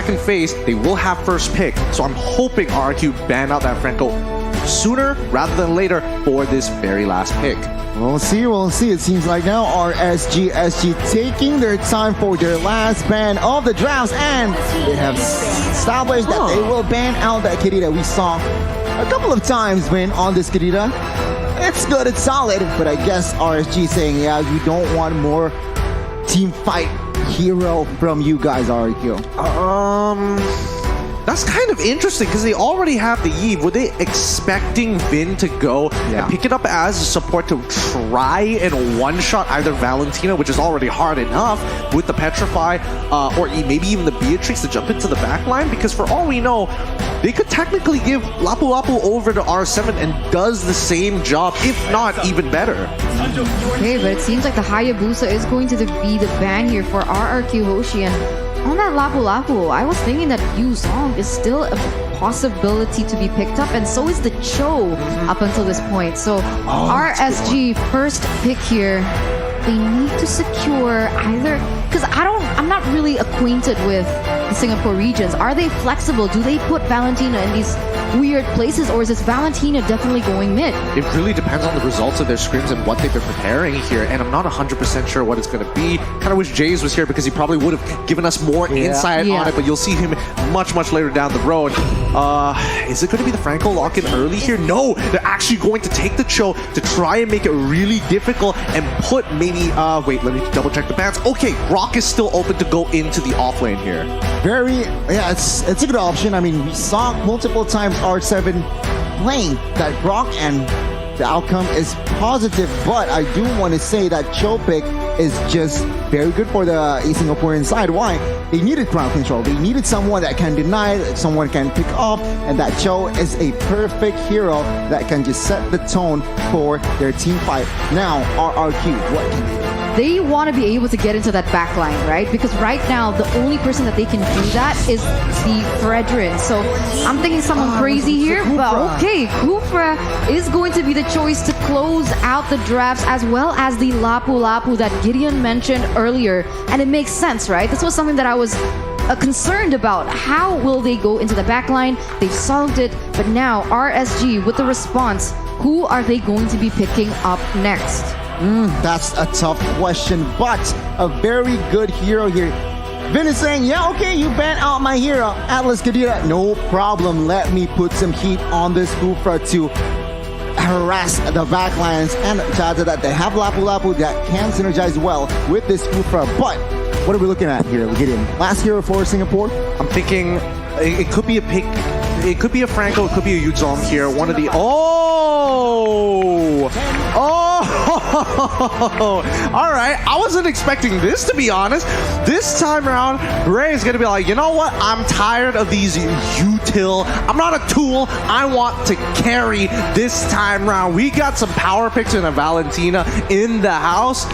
second phase, they will have first pick. So I'm hoping RRQ ban out that Franco sooner rather than later for this very last pick. We'll see, we'll see. It seems like now SG taking their time for their last ban of the drafts, and they have established that they will ban out that kitty that we saw a couple of times when on this Kirita. It's good, it's solid, but I guess RSG saying, yeah, you don't want more team fight hero from you guys, RQ. That's kind of interesting because they already have the Eve. Were they expecting Vin to go and pick it up as a support to try and one-shot either Valentina, which is already hard enough, with the Petrify, or maybe even the Beatrix to jump into the backline? Because for all we know, they could technically give Lapu Lapu over to R7 and does the same job, if not even better. Okay, but it seems like the Hayabusa is going to be the ban here for RRQ Hoshi. And on that Lapu Lapu, I was thinking that Yuzong is still a possibility to be picked up, and so is the Cho up until this point. So RSG first pick here. They need to secure either, because I'm not really acquainted with the Singapore regions. Are they flexible? Do they put Valentina in these weird places, or is this Valentina definitely going mid? It really depends on the results of their scrims and what they've been preparing here, and I'm not 100% sure what it's going to be. Kind of wish Jays was here because he probably would have given us more insight on it, but you'll see him much later down the road. Is it going to be the Franco lock-in early here? No, they're actually going to take the Cho to try and make it really difficult and put maybe, wait, let me double check the bans. Okay, Rock is still open to go into the off lane here. It's a good option. I mean, we saw multiple times R7 playing that Brock, and the outcome is positive, but I do want to say that Cho pick is just very good for the Singaporean side. Why? They needed crowd control. They needed someone that can deny, someone can pick off, and that Cho is a perfect hero that can just set the tone for their team fight. Now, RRQ, what can they do? They want to be able to get into that backline, right? Because right now, the only person that they can do that is the Fredrin. So I'm thinking someone crazy here, but okay, Kufra is going to be the choice to close out the drafts, as well as the Lapu Lapu that Gideon mentioned earlier. And it makes sense, right? This was something that I was concerned about. How will they go into the backline? They've solved it, but now RSG with the response, who are they going to be picking up next? That's a tough question, but a very good hero here. Vin is saying, yeah, okay, you ban out my hero, Atlas Kadira. No problem, let me put some heat on this Kufra to harass the backlines, and Chada that they have Lapu Lapu that can synergize well with this Kufra. But what are we looking at here? We get in last hero for Singapore. I'm thinking it could be a pick. It could be a Franco, it could be a Yuzong here. One of the... All right, I wasn't expecting this, to be honest. This time around, Ray is going to be like, you know what? I'm tired of these util. I'm not a tool. I want to carry this time around. We got some power picks and a Valentina in the house.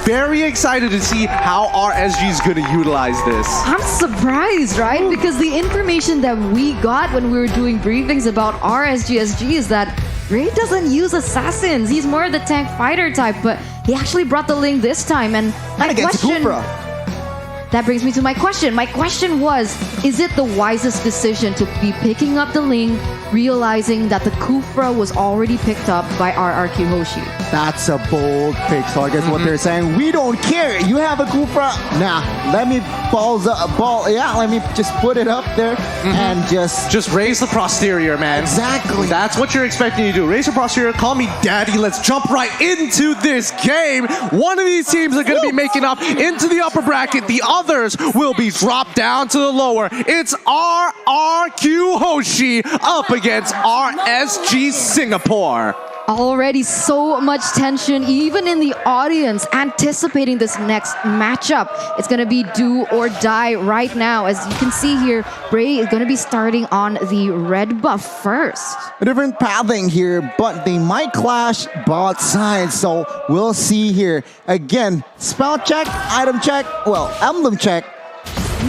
Very excited to see how RSG is going to utilize this. I'm surprised, right? Because the information that we got when we were doing briefings about RSGSG is that Ray doesn't use assassins. He's more the tank fighter type, but he actually brought the Ling this time. And my question, that brings me to my question. My question was, is it the wisest decision to be picking up the Ling, realizing that the Kufra was already picked up by RRQ Hoshi? That's a bold pick. So I guess what they're saying, we don't care. You have a Kufra. Nah, let me let me just put it up there and just raise the posterior, man. Exactly. That's what you're expecting to do. Raise your posterior, call me daddy. Let's jump right into this game. One of these teams are going to be making up into the upper bracket. The others will be dropped down to the lower. It's RRQ Hoshi up against RSG Singapore. Already so much tension, even in the audience, anticipating this next matchup. It's going to be do or die right now. As you can see here, Bray is going to be starting on the red buff first. A different pathing here, but they might clash both sides. So we'll see here. Again, spell check, item check, well, emblem check.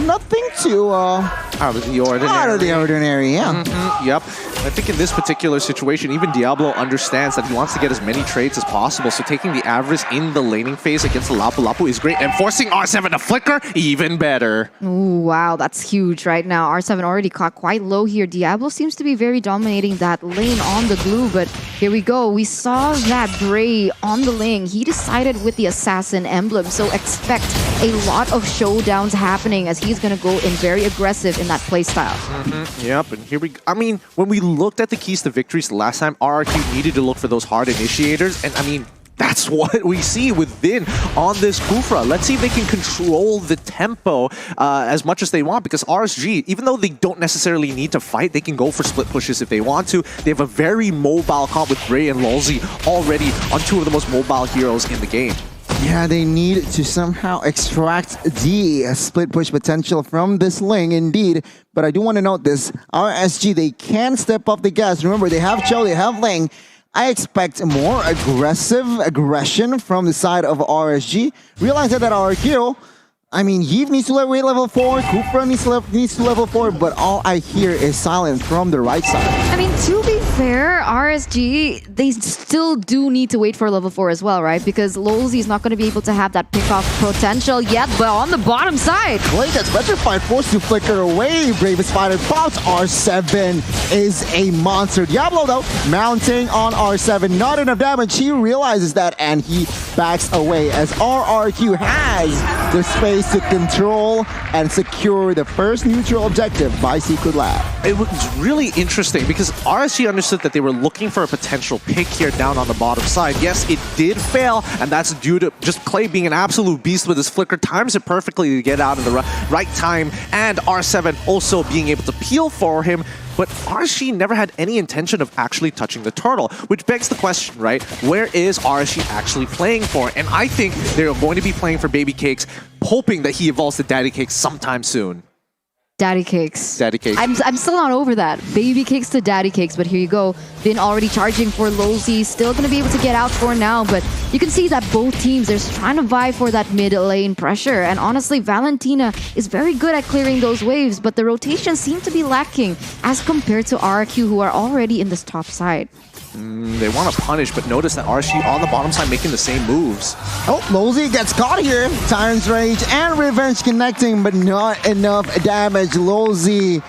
nothing too Out of the ordinary. out of the ordinary, yeah. Yep. I think in this particular situation, even Diablo understands that he wants to get as many trades as possible. So taking the Avarice in the laning phase against the Lapu Lapu is great. And forcing R7 to flicker, even better. Ooh, wow, that's huge right now. R7 already caught quite low here. Diablo seems to be very dominating that lane on the glue, but here we go. We saw that Bray on the lane. He decided with the Assassin emblem, so expect a lot of showdowns happening as he's going to go in very aggressive in that playstyle. Yep, and here we go. I mean, when we looked at the keys to victories the last time, RRQ needed to look for those hard initiators, and I mean, that's what we see with Vin on this Kufra. Let's see if they can control the tempo as much as they want, because RSG, even though they don't necessarily need to fight, they can go for split pushes if they want to. They have a very mobile comp with Ray and Lolzy already on two of the most mobile heroes in the game. Yeah, they need to somehow extract the split push potential from this lane, indeed. But I do want to note this. RSG, they can step up the gas. Remember, they have Cho, they have Ling. I expect more aggressive aggression from the side of RSG. Realize that our hero, I mean, Yves needs to wait level 4, Kufra needs to level 4, but all I hear is silence from the right side. I mean, to be fair, RSG, they still do need to wait for level 4 as well, right? Because Lolzy is not going to be able to have that pick-off potential yet, but on the bottom side. Blade gets petrified, forced to flicker away. Bravest Spider pops. R7 is a monster. Diablo, though, mounting on R7. Not enough damage. He realizes that, and he backs away as RRQ has the space to control and secure the first neutral objective by Secret Lab. It was really interesting because RSG understood that they were looking for a potential pick here down on the bottom side. Yes, it did fail, and that's due to just Clay being an absolute beast with his flicker. Times it perfectly to get out in the right time, and R7 also being able to peel for him. But RSG never had any intention of actually touching the turtle, which begs the question, right? Where is RSG actually playing for? And I think they're going to be playing for Baby Cakes, hoping that he evolves to Daddy Cakes sometime soon. Daddy Cakes. Daddy Cakes. I'm still not over that. Baby Cakes to Daddy Cakes, but here you go. Been already charging for Lolzy, still going to be able to get out for now, but you can see that both teams, they're trying to vie for that mid lane pressure, and honestly, Valentina is very good at clearing those waves, but the rotations seem to be lacking as compared to RQ, who are already in this top side. They want to punish, but notice that RSG on the bottom side making the same moves. Oh, Lolzy gets caught here. Tyrant's Rage and Revenge connecting, but not enough damage. Lolzy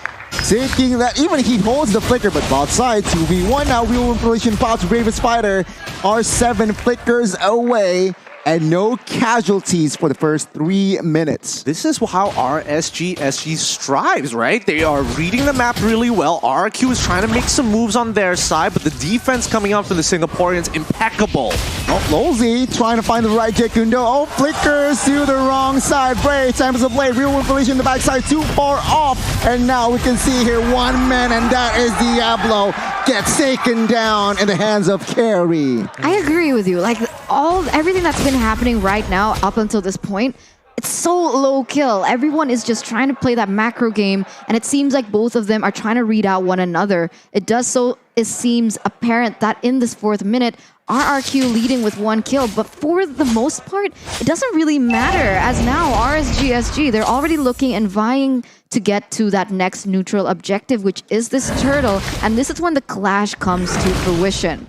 taking that, even he holds the flicker, but bot side 2v1 now. Wheel Inflation pops Bravest Spider. R7 flickers away. And no casualties for the first 3 minutes. This is how SG strives, right? They are reading the map really well. RQ is trying to make some moves on their side, but the defense coming out from the Singaporeans, impeccable. Oh, Lolzy trying to find the right Jekundo. Oh, flickers to the wrong side. Bray, times of blade. Real Inflation in the backside, too far off. And now we can see here 1 man, and that is Diablo. Gets taken down in the hands of Carry. I agree with you. Like, everything that's been happening right now up until this point, it's so low kill. Everyone is just trying to play that macro game, and it seems like both of them are trying to read out one another. It seems apparent that in this 4th minute, RRQ leading with 1 kill, but for the most part, it doesn't really matter, as now RSG, they're already looking and vying to get to that next neutral objective, which is this turtle, and this is when the clash comes to fruition.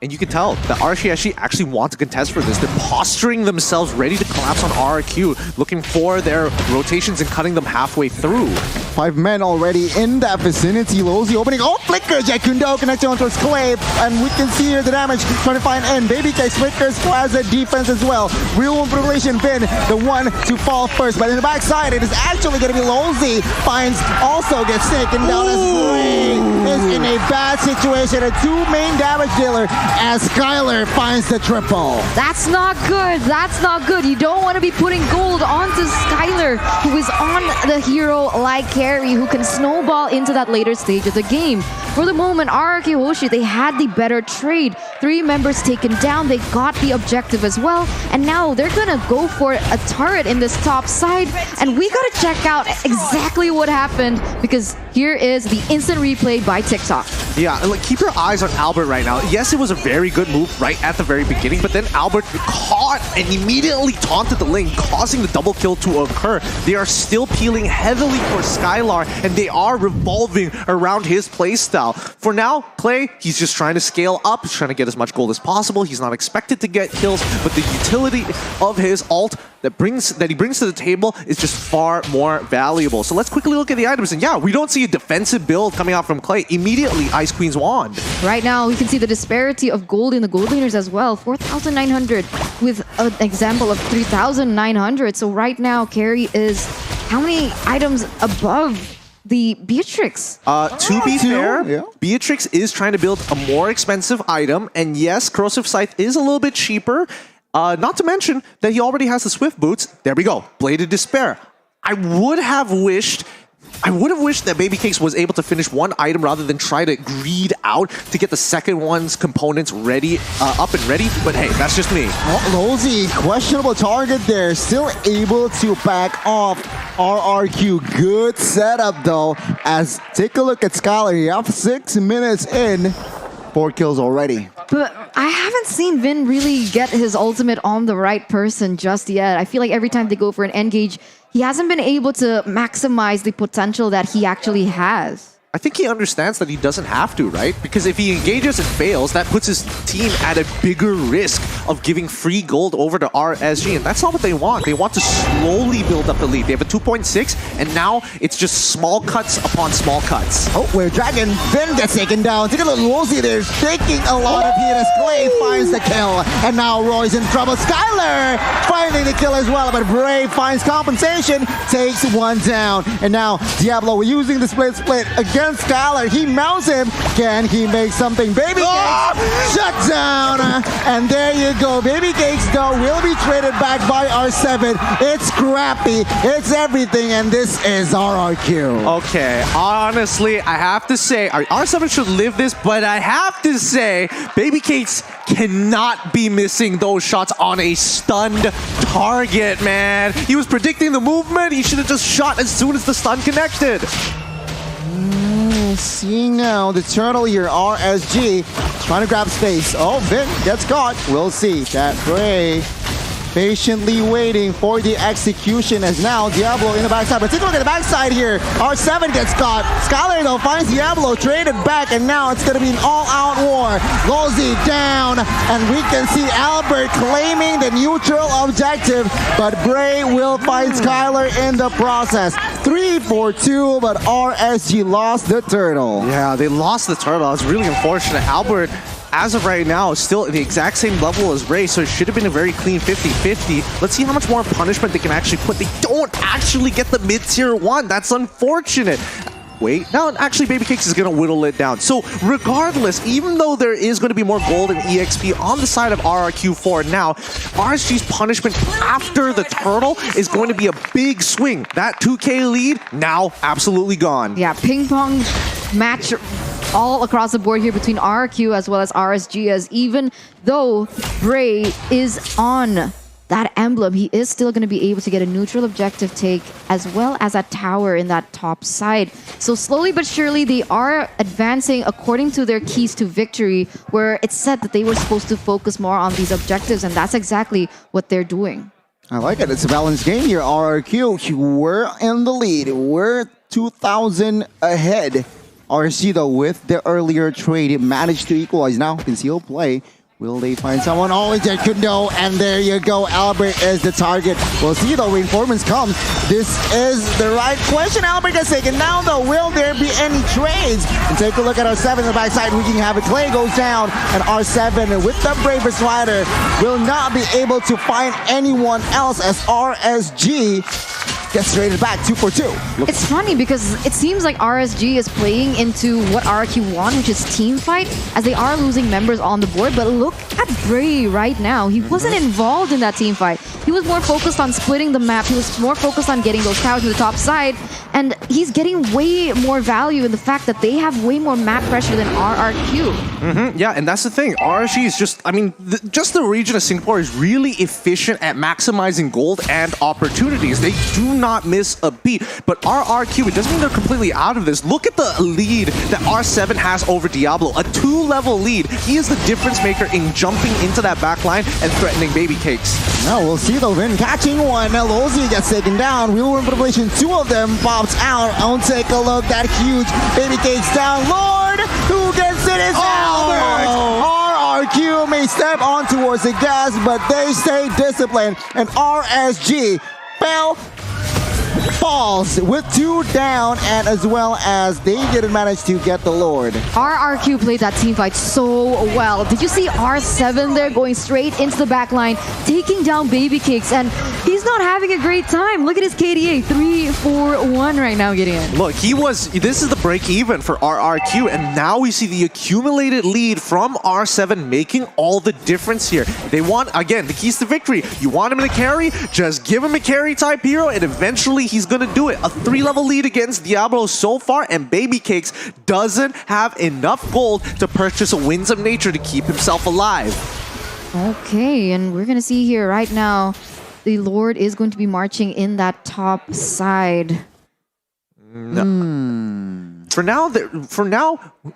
And you can tell that RSG actually want to contest for this. They're posturing themselves ready to collapse on RRQ, looking for their rotations and cutting them halfway through. 5 men already in that vicinity. Lolzy opening. Oh, flicker! Jekundo connecting onto his Clay, and we can see here the damage trying to find end. Baby Cakes flickers as a defense as well. Real Revelation been the one to fall first, but in the backside, it is actually going to be Lolzy. Finds also gets taken down as Bray is in a bad situation. A 2 main damage dealer as Skylar finds the triple. That's not good. That's not good. You don't want to be putting gold onto Skylar, who is on the hero like Carry, who can snowball into that later stage of the game. For the moment, RRQ Hoshi, they had the better trade. 3 members taken down. They got the objective as well. And now they're going to go for a turret in this top side. And we got to check out exactly what happened, because here is the instant replay by TikTok. Yeah, and like, keep your eyes on Albert right now. Yes, it was a very good move right at the very beginning, but then Albert caught and immediately taunted the lane, causing the double kill to occur. They are still peeling heavily for Skylar, and they are revolving around his playstyle. For now, Clay, he's just trying to scale up. He's trying to get as much gold as possible. He's not expected to get kills, but the utility of his ult that he brings to the table is just far more valuable. So let's quickly look at the items, and yeah, we don't see a defensive build coming out from Clay. Immediately, Ice Queen's wand. Right now, we can see the disparity of gold in the gold laners as well. 4,900 with an example of 3,900. So right now, Carry is how many items above the Beatrix? To be fair, Beatrix is trying to build a more expensive item, and yes, Corrosive Scythe is a little bit cheaper. Not to mention that he already has the Swift Boots. There we go. Bladed Despair. I would have wished that Baby Cakes was able to finish one item rather than try to greed out to get the second one's components ready, up and ready. But hey, that's just me. Oh, Losey, questionable target there. Still able to back off RRQ. Good setup though. As take a look at Skylar. You have 6 minutes in. 4 kills already. But I haven't seen Vin really get his ultimate on the right person just yet. I feel like every time they go for an engage, he hasn't been able to maximize the potential that he actually has. I think he understands that he doesn't have to, right? Because if he engages and fails, that puts his team at a bigger risk of giving free gold over to RSG, and that's not what they want. They want to slowly build up the lead. They have a 2.6, and now it's just small cuts upon small cuts. Oh, where Dragon Vin gets taken down. Take a look, Losey there, taking a lot of heat as Clay finds the kill. And now Roy's in trouble. Skylar finding the kill as well, but Bray finds compensation, takes one down. And now Diablo using the split against Skylar. He mounts him. Can he make something? Baby Cakes shut down. And there you go. Baby Cakes though will be traded back by R7. It's scrappy. It's everything. And this is RRQ. Okay, honestly, I have to say, R7 should live this, but I have to say, Baby Cakes cannot be missing those shots on a stunned target, man. He was predicting the movement. He should have just shot as soon as the stun connected. Seeing now the turtle here, RSG, trying to grab space. Oh, Vin gets caught. We'll see. That Bray patiently waiting for the execution as now Diablo in the backside. But take a look at the backside here. R7 gets caught. Skylar though finds Diablo, traded back, and now it's going to be an all-out war. Losey down, and we can see Albert claiming the neutral objective, but Bray will find Skylar in the process. 3-4-2, but RSG lost the turtle. Yeah, they lost the turtle. It's really unfortunate. Albert, as of right now, is still at the exact same level as Ray, so it should have been a very clean 50-50. Let's see how much more punishment they can actually put. They don't actually get the mid-tier 1. That's unfortunate. Wait, now actually Baby Cakes is going to whittle it down. So regardless, even though there is going to be more gold and EXP on the side of RRQ4 now, RSG's punishment after the turtle is going to be a big swing. That 2K lead, now absolutely gone. Yeah, ping pong match all across the board here between RRQ as well as RSG, as even though Bray is on that emblem, he is still going to be able to get a neutral objective take as well as a tower in that top side. So slowly but surely they are advancing according to their keys to victory, where it's said that they were supposed to focus more on these objectives, and that's exactly what they're doing. I like it. It's a balanced game here. RRQ, we're in the lead. We're 2,000 ahead. RSG though, with the earlier trade, managed to equalize. Now conceal play. Will they find someone? Oh, there could no, and there you go. Albert is the target. We'll see though, reinforcements come. This is the right question. Albert gets taken down though. Will there be any trades? And take a look at R7 in the backside, wreaking havoc. Clay goes down, and R7 with the bravest rider will not be able to find anyone else as RSG gets traded back 2-4-2. It's funny because it seems like RSG is playing into what RRQ want, which is team fight, as they are losing members on the board. But look at Bray right now. He wasn't involved in that team fight. He was more focused on splitting the map. He was more focused on getting those towers to the top side. And he's getting way more value in the fact that they have way more map pressure than RRQ. Yeah, and that's the thing. RSG is just, I mean, just the region of Singapore is really efficient at maximizing gold and opportunities. They do not miss a beat. But RRQ, it doesn't mean they're completely out of this. Look at the lead that R7 has over Diablo. A 2-level lead. He is the difference maker in jumping into that back line and threatening baby cakes. Now we'll see though. Vin catching one. Now Lozi gets taken down. Real world manipulation. 2 of them pops out. I'll take a look. That huge baby cakes down. Lord, who gets it is Albert. RRQ may step on towards the gas, but they stay disciplined. And RSG falls with 2 down, and as well as they didn't manage to get the Lord. RRQ played that team fight so well. Did you see R7 there going straight into the back line, taking down baby cakes, and he's not having a great time. Look at his KDA, 3-4-1 right now, Gideon. Look, this is the break even for RRQ, and now we see the accumulated lead from R7 making all the difference here. They want, again, the keys to victory. You want him to carry? Just give him a carry type hero, and eventually he's gonna do it. A 3-level lead against Diablo so far, and Baby Cakes doesn't have enough gold to purchase a Winds of Nature to keep himself alive. Okay, and we're gonna see here right now, the Lord is going to be marching in that top side. For now,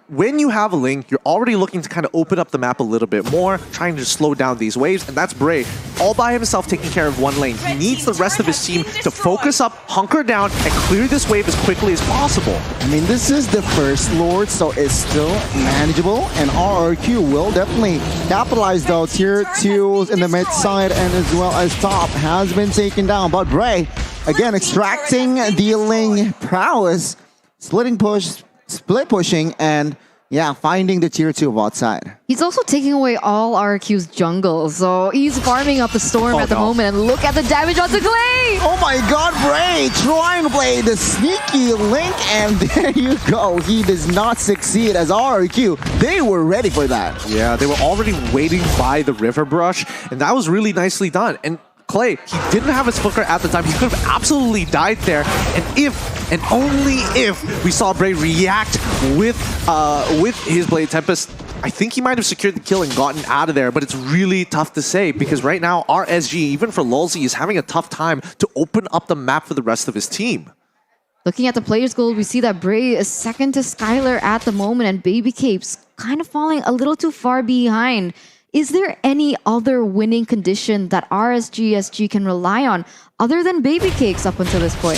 when you have a Ling, you're already looking to kind of open up the map a little bit more, trying to slow down these waves, and that's Bray, all by himself taking care of one lane. He needs the rest of his team to focus up, hunker down, and clear this wave as quickly as possible. I mean, this is the first Lord, so it's still manageable, and RRQ will definitely capitalize though. Tier 2s in the mid side, and as well as top has been taken down, but Bray, again, extracting the Ling prowess, split pushing, and yeah, finding the tier 2 bot side. He's also taking away all RQ's jungle, so he's farming up a storm at the moment, and look at the damage onto Clay! Oh my god, Bray trying to play the sneaky Link, and there you go. He does not succeed as RRQ. They were ready for that. Yeah, they were already waiting by the river brush, and that was really nicely done. And Clay, he didn't have his flicker at the time. He could have absolutely died there. And if, and only if, we saw Bray react with his Blade Tempest, I think he might have secured the kill and gotten out of there. But it's really tough to say, because right now, RSG, even for Lulzy, is having a tough time to open up the map for the rest of his team. Looking at the players' goal, we see that Bray is second to Skylar at the moment, and Baby Capes kind of falling a little too far behind. Is there any other winning condition that RSGSG can rely on other than Baby Cakes up until this point?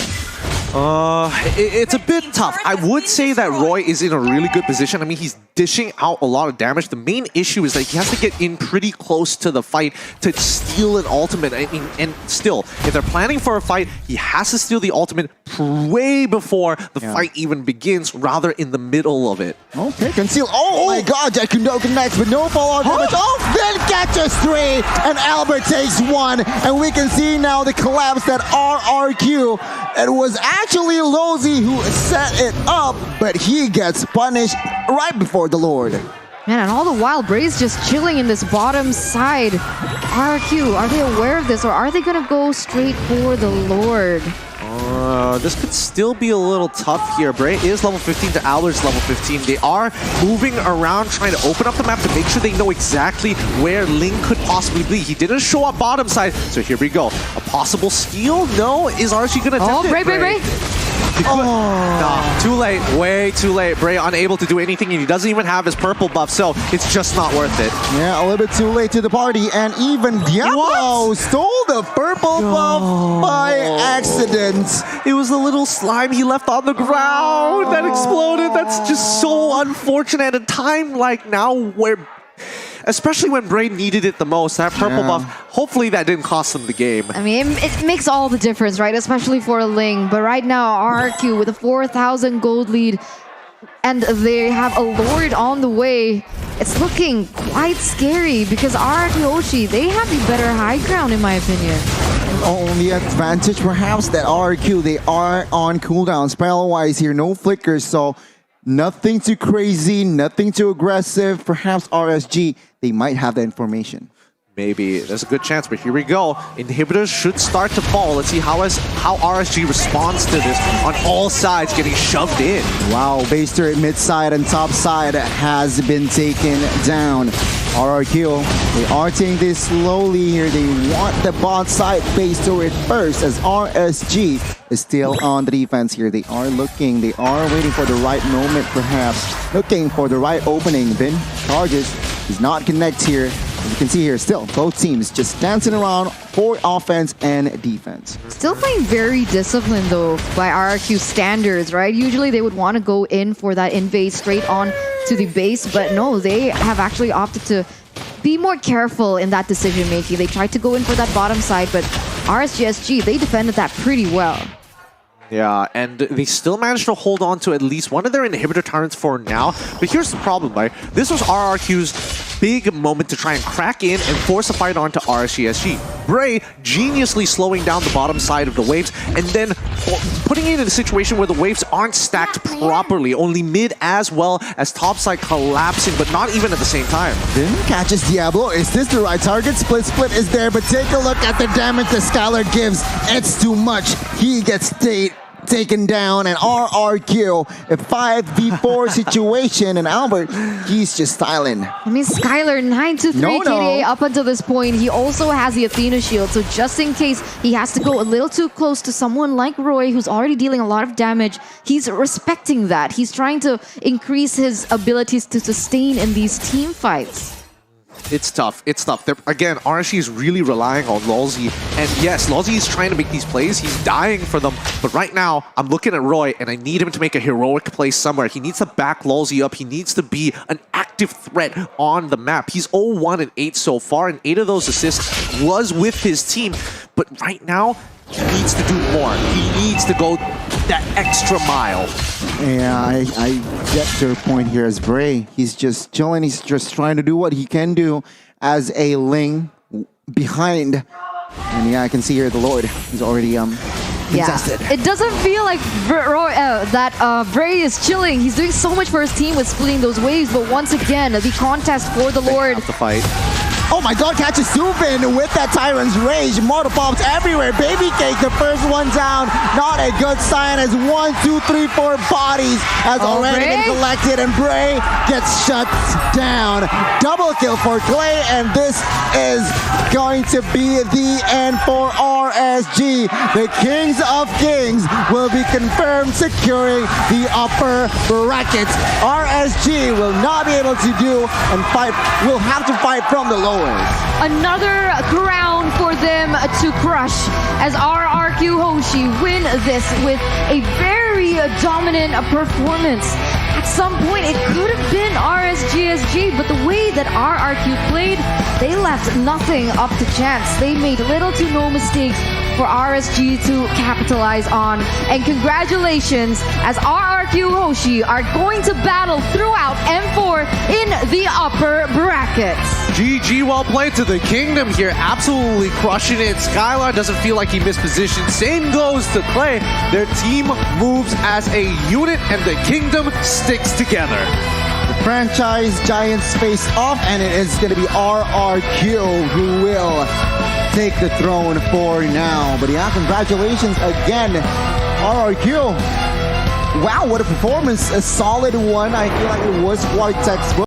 It's a bit tough. I would say that Roy is in a really good position. I mean, he's dishing out a lot of damage. The main issue is that he has to get in pretty close to the fight to steal an ultimate. I mean, and still, if they're planning for a fight, he has to steal the ultimate way before the fight even begins, rather in the middle of it. Okay, conceal. Oh my god, Jet Kundo connects, but no fallout damage. Oh, then catches 3, and Albert takes 1, and we can see now the collapse that RRQ. It was actually Lozi who set it up, but he gets punished right before the Lord. Man, and all the while, Bray's just chilling in this bottom side. RQ, are they aware of this, or are they gonna go straight for the Lord? This could still be a little tough here. Bray is level 15 to Albert's level 15. They are moving around trying to open up the map to make sure they know exactly where Ling could possibly be. He didn't show up bottom side, so here we go. A possible steal? No? Is Archie going to attempt it? Bray. Nah, too late. Way too late. Bray unable to do anything, and he doesn't even have his purple buff, so it's just not worth it. Yeah, a little bit too late to the party, and even Diablo stole the purple buff by accident. It was the little slime he left on the ground that exploded. That's just so unfortunate at a time like now where, especially when Bray needed it the most, that purple buff, hopefully that didn't cost them the game. I mean, it makes all the difference, right? Especially for a Ling. But right now, RRQ with a 4,000 gold lead, and they have a Lord on the way. It's looking quite scary because RRQ Hoshi, they have the better high ground in my opinion. Only advantage perhaps that RRQ, they are on cooldown. Spell-wise here, no flickers, so nothing too crazy, nothing too aggressive. Perhaps RSG, they might have the information. Maybe there's a good chance, but here we go. Inhibitors should start to fall. Let's see how RSG responds to this on all sides, getting shoved in. Wow, base turret mid side and top side has been taken down. RRQ, they are taking this slowly here. They want the bot side base turret first as RSG is still on the defense here. They are looking, they are waiting for the right moment perhaps, looking for the right opening. Then charges, does not connect here. As you can see here, still, both teams just dancing around for offense and defense. Still playing very disciplined though by RRQ standards, right? Usually they would want to go in for that invade straight on to the base, but no, they have actually opted to be more careful in that decision making. They tried to go in for that bottom side, but RSGSG, they defended that pretty well. Yeah, and they still managed to hold on to at least one of their inhibitor turrets for now. But here's the problem, right? This was RRQ's big moment to try and crack in and force a fight onto RSGSG. Bray geniusly slowing down the bottom side of the waves and then putting it in a situation where the waves aren't stacked properly, only mid as well as top side collapsing, but not even at the same time. Then catches Diablo. Is this the right target? Split is there, but take a look at the damage that Skylar gives. It's too much. He gets taken down, and RRQ, a 5v4 situation, and Albert, he's just silent. I mean, Skylar, 9-3 KDA up until this point. He also has the Athena shield, so just in case he has to go a little too close to someone like Roy, who's already dealing a lot of damage, he's respecting that. He's trying to increase his abilities to sustain in these team fights. It's tough. It's tough. Again, RSG is really relying on Lolzy. And yes, Lolzy is trying to make these plays. He's dying for them. But right now, I'm looking at Roy, and I need him to make a heroic play somewhere. He needs to back Lolzy up. He needs to be an active threat on the map. He's 0-1 and 8 so far, and 8 of those assists was with his team. But right now, he needs to do more. He needs to go that extra mile. Yeah, I get your point here as Bray. He's just chilling. He's just trying to do what he can do as a Ling behind. And yeah, I can see here the Lord is already contested. Yeah, it doesn't feel like Bray is chilling. He's doing so much for his team with splitting those waves. But once again, the contest for the Lord. Have to fight. Oh my god, catches Subin with that Tyrant's Rage. Mortal bombs everywhere. Baby Cake, the first one down. Not a good sign as 1, 2, 3, 4 bodies has already been collected, and Bray gets shut down. Double kill for Clay, and this is going to be the end for RSG. The Kings of Kings will be confirmed securing the upper brackets. RSG will not be able to do and fight, will have to fight from the lower. Another crown for them to crush as RRQ Hoshi win this with a very dominant performance. At some point, it could have been RSGSG, but the way that RRQ played, they left nothing up to chance. They made little to no mistakes for RSG to capitalize on. And congratulations, as RRQ Hoshi are going to battle throughout M4 in the upper brackets. GG, well played to the Kingdom here. Absolutely crushing it. Skylar doesn't feel like he missed position. Same goes to Clay. Their team moves as a unit, and the Kingdom sticks together. The franchise giants face off, and it is going to be RRQ who will take the throne for now. But yeah, congratulations again, RRQ. Wow, what a performance. A solid one. I feel like it was quite textbook.